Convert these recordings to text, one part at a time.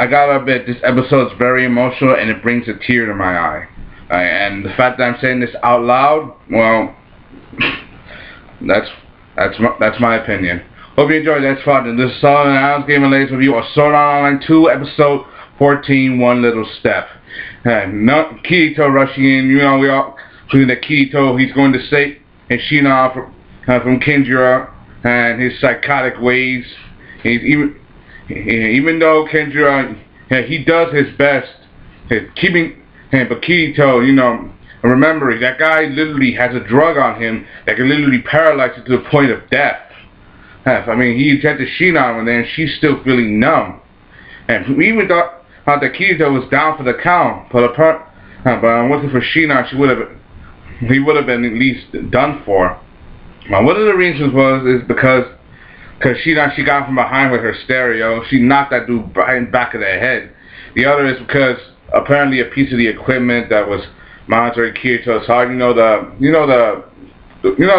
I gotta admit, this episode is very emotional and it brings a tear to my eye. And the fact that I'm saying this out loud, well, that's my opinion. Hope you enjoyed. That's fun. This is Sellavin, and I'll give a latest review of Sword Art Online 2, Episode 14, One Little Step. Kirito rushing in. You know, we all including that Kirito, he's going to save Shina from Kendra and his psychotic ways. Even though Kendra, he does his best, but Kirito, you know, remember that guy literally has a drug on him that can literally paralyze you to the point of death. I mean, he injected Shina on there and she's still feeling numb. And we even thought that Kirito was down for the count, but I'm looking for Shina. He would have been at least done for. Now, one of the reasons is because she got from behind with her stereo. She knocked that dude right in the back of the head. The other is because apparently a piece of the equipment that was monitoring Kirito's heart. You know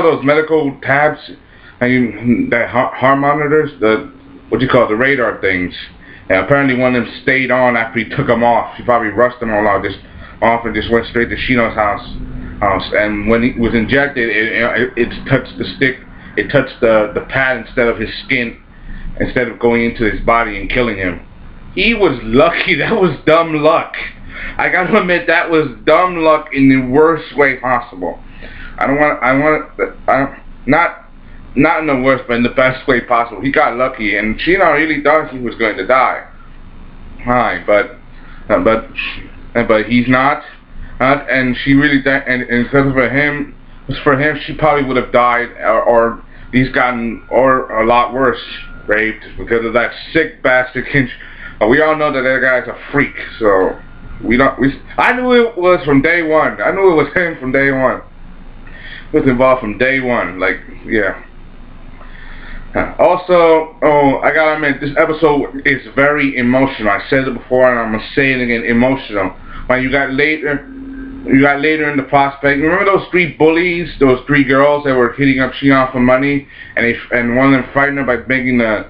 those medical tabs, and that heart monitors, the radar things. And apparently one of them stayed on after he took them off. He probably rushed them all out and just went straight to Shino's house. And when he was injected, it touched the stick. It touched the pad instead of his skin, instead of going into his body and killing him. He was lucky. That was dumb luck. I gotta admit, that was dumb luck in the worst way possible. Not in the worst, but in the best way possible. He got lucky, and Shina really thought he was going to die. But he's not. And she really, and because for him, she probably would have died, or he's gotten, or a lot worse, raped, because of that sick bastard. We all know that guy's a freak, so I knew it was from day one. I knew it was him from day one. He was involved from day one, yeah. Also, I gotta admit, this episode is very emotional. I said it before, and I'm gonna say it again, emotional. When you got later in the prospect, remember those three bullies, those three girls that were hitting up Shion for money, and one of them fighting her by making the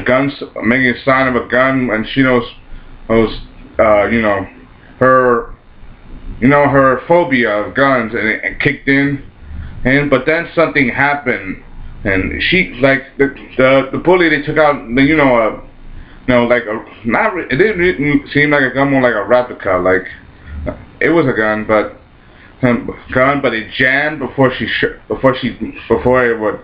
guns, making a sign of a gun, and she knows her phobia of guns, and it kicked in, but then something happened, and she, like the bully, they took out it didn't seem like a gun, more like a replica, like. It was a gun, but it jammed before it would,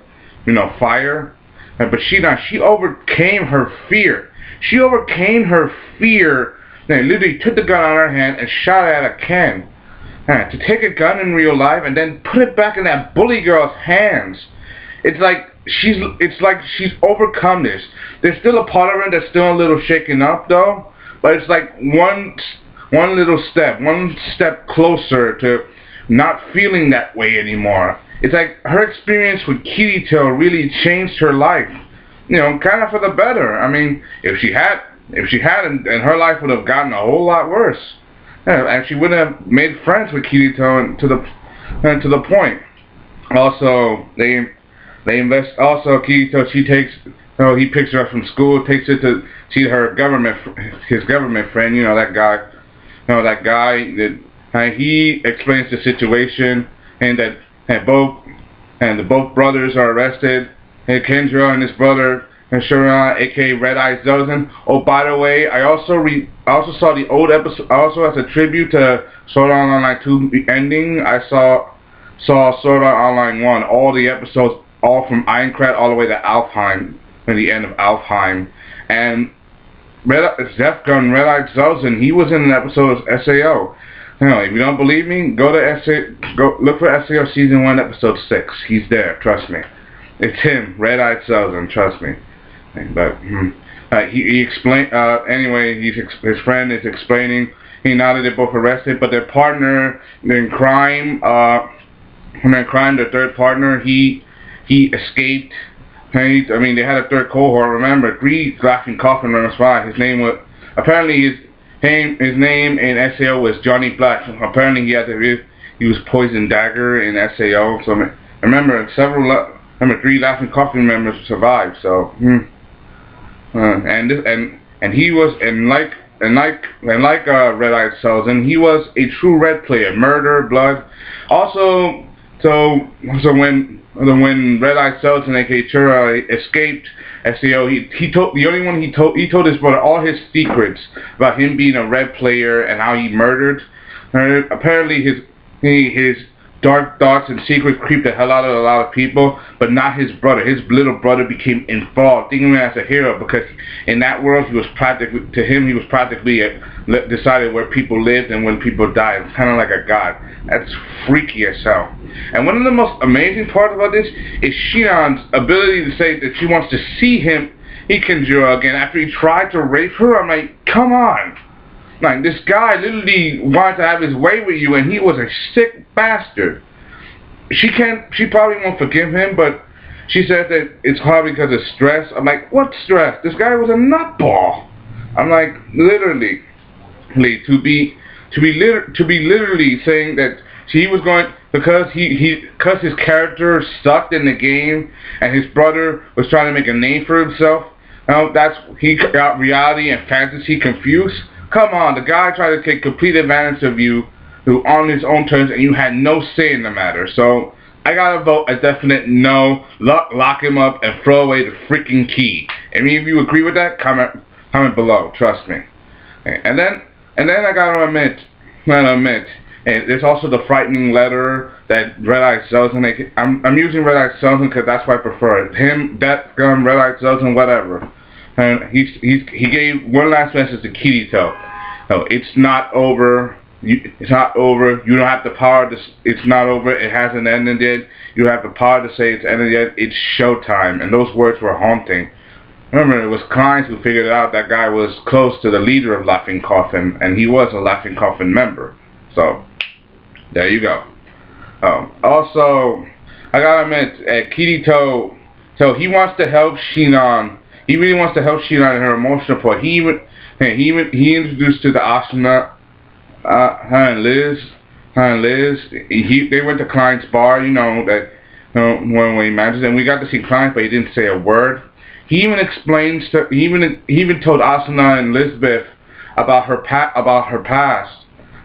fire. But she overcame her fear. She overcame her fear. And literally took the gun out of her hand and shot it at a can. To take a gun in real life and then put it back in that bully girl's hands. It's like she's overcome this. There's still a part of her that's still a little shaken up though, but it's like one step closer to not feeling that way anymore. It's like her experience with Kirito really changed her life, kind of for the better. I mean, if she hadn't, and her life would have gotten a whole lot worse, and she wouldn't have made friends with Kirito to the point. Also, invest. Also, Kirito, he picks her up from school, takes her to see his government friend. That guy that he explains the situation, and that both brothers are arrested. And Kendra and his brother and Shura, aka Red Eye Zozen. Oh, by the way, I also saw the old episode. Also, as a tribute to Sword Art Online 2 ending, I saw Sword Art Online 1. All the episodes, all from Aincrad all the way to Alfheim, and the end of Alfheim, and Zephgun, Red Eye Zozen, he was in an episode of SAO. If you don't believe me, go look for SAO Season 1, Episode 6. He's there, trust me. It's him, Red Eye Zozen, trust me. But he explained, anyway, his friend is explaining, now that they're both arrested, but their partner in crime, their third partner, he escaped. They had a third cohort. Remember, 3 laughing coffin runners. His name was his name in SAO was Johnny Black. Apparently, he was Poison Dagger in SAO. So remember, 3 laughing coffin members survived. So and and he was like Red Eye Selden, he was a true red player, murder, blood. Also, so when Red Eye Selden, aka Chura, escaped SEO, he told he told his brother all his secrets about him being a red player and how he murdered. Apparently his dark thoughts and secrets creeped the hell out of a lot of people, but not his brother. His little brother became involved, thinking of him as a hero, because in that world he was practically decided where people lived and when people died. It's kind of like a god. That's freaky as hell. And one of the most amazing parts about this is Shinon's ability to say that she wants to see him Ikenjiro again after he tried to rape her. I'm like, come on. Like, this guy literally wanted to have his way with you, and he was a sick bastard. She probably won't forgive him, but she said that it's probably because of stress. I'm like, what stress? This guy was a nutball. I'm like, literally, to be literally saying that he was going, because because his character sucked in the game, and his brother was trying to make a name for himself. He got reality and fantasy confused. Come on, the guy tried to take complete advantage of you on his own terms, and you had no say in the matter. So I gotta vote a definite no. Lock him up and throw away the freaking key. Any of you agree with that? Comment below. Trust me. And then I gotta admit, and there's also the frightening letter that Red Eye Selden. I'm using Red Eye Selden because that's why I prefer it. Him, Death Gun, Red Eye Selden, whatever. And he gave one last message to Kirito. No, it's not over. It's not over. You don't have the power to. It's not over. It hasn't ended yet. You have the power to say it's ended yet. It's showtime. And those words were haunting. Remember, it was Kleins who figured out that guy was close to the leader of Laughing Coffin, and he was a Laughing Coffin member. So there you go. Also, I gotta admit, Kirito. So he wants to help Shinon. He really wants to help Shinon in her emotional part. He introduced to the Asuna, her and Liz. They went to Klein's bar, when he managed, and we got to see Klein, but he didn't say a word. He even explains he even told Asuna and Lisbeth about her past,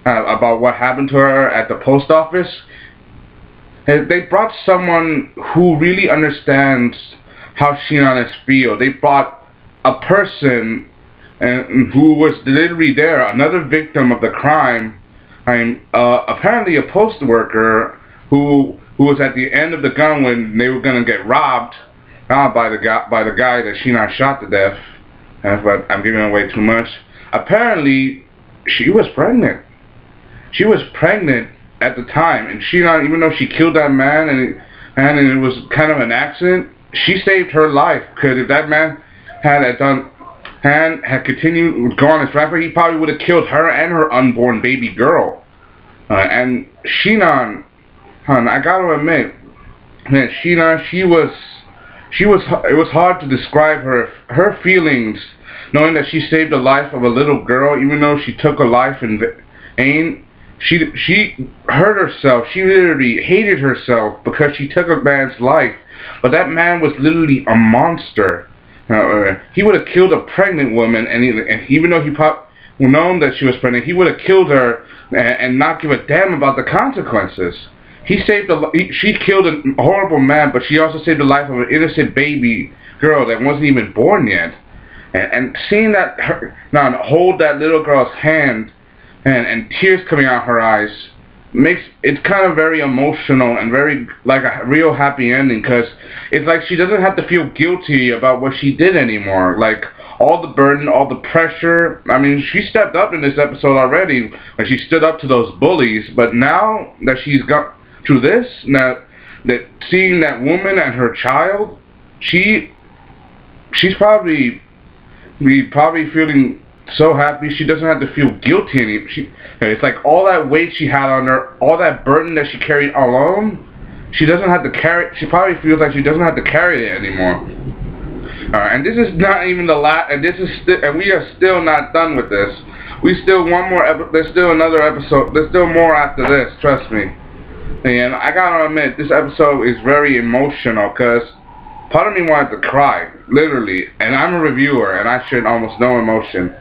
about what happened to her at the post office. And they brought someone who really understands how Shinon feels. They brought a person who was literally there, another victim of the crime, apparently a post worker who was at the end of the gun when they were gonna get robbed by the guy that Shinon shot to death. But I'm giving away too much. Apparently, she was pregnant. She was pregnant at the time, and Shinon, even though she killed that man and it was kind of an accident, she saved her life, because if that man had continued gone as rapper, he probably would have killed her and her unborn baby girl. And Shinon, I gotta admit, man, Shinon, it was hard to describe her feelings, knowing that she saved the life of a little girl, even though she took a life in vain. She hurt herself. She literally hated herself because she took a man's life. But that man was literally a monster. He would have killed a pregnant woman, and even though he known that she was pregnant, he would have killed her and not give a damn about the consequences. She killed a horrible man, but she also saved the life of an innocent baby girl that wasn't even born yet. And seeing that hold that little girl's hand and tears coming out her eyes makes it kind of very emotional and very like a real happy ending, because it's like she doesn't have to feel guilty about what she did anymore. Like, all the burden, all the pressure. I mean, she stepped up in this episode already when she stood up to those bullies, but now that she's got through this, now that seeing that woman and her child, she's probably feeling so happy she doesn't have to feel guilty anymore. It's like all that weight she had on her, all that burden that she carried alone, she doesn't have to carry. She probably feels like she doesn't have to carry it anymore. And this is not even the last. And we are still not done with this. We still there's still another episode. There's still more after this. Trust me. And I gotta admit, this episode is very emotional, because part of me wanted to cry, literally. And I'm a reviewer, and I show almost no emotion.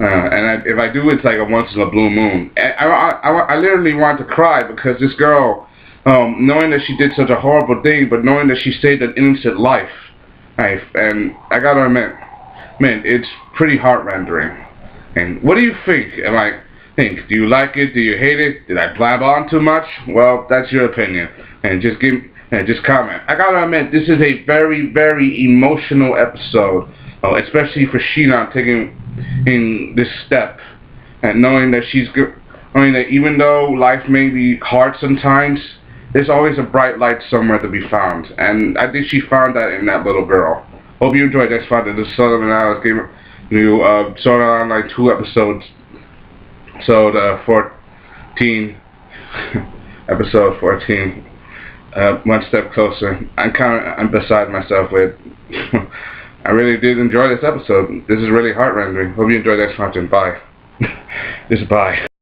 If I do, it's like a once in a blue moon. I literally wanted to cry because this girl, knowing that she did such a horrible thing, but knowing that she saved an innocent life, and I gotta admit, man, it's pretty heart-rending. And what do you think? Do you like it? Do you hate it? Did I blab on too much? Well, that's your opinion. And just comment. I gotta admit, this is a very, very emotional episode, especially for Sheena taking in this step and knowing that even though life may be hard sometimes, there's always a bright light somewhere to be found. And I think she found that in that little girl. Hope you enjoyed this part of the Sellavin Alice game. You started on like 2 episodes. Episode 14. Episode 14. One step closer. I'm beside myself with. I really did enjoy this episode. This is really heart-rending. Hope you enjoyed this content. Bye. Bye.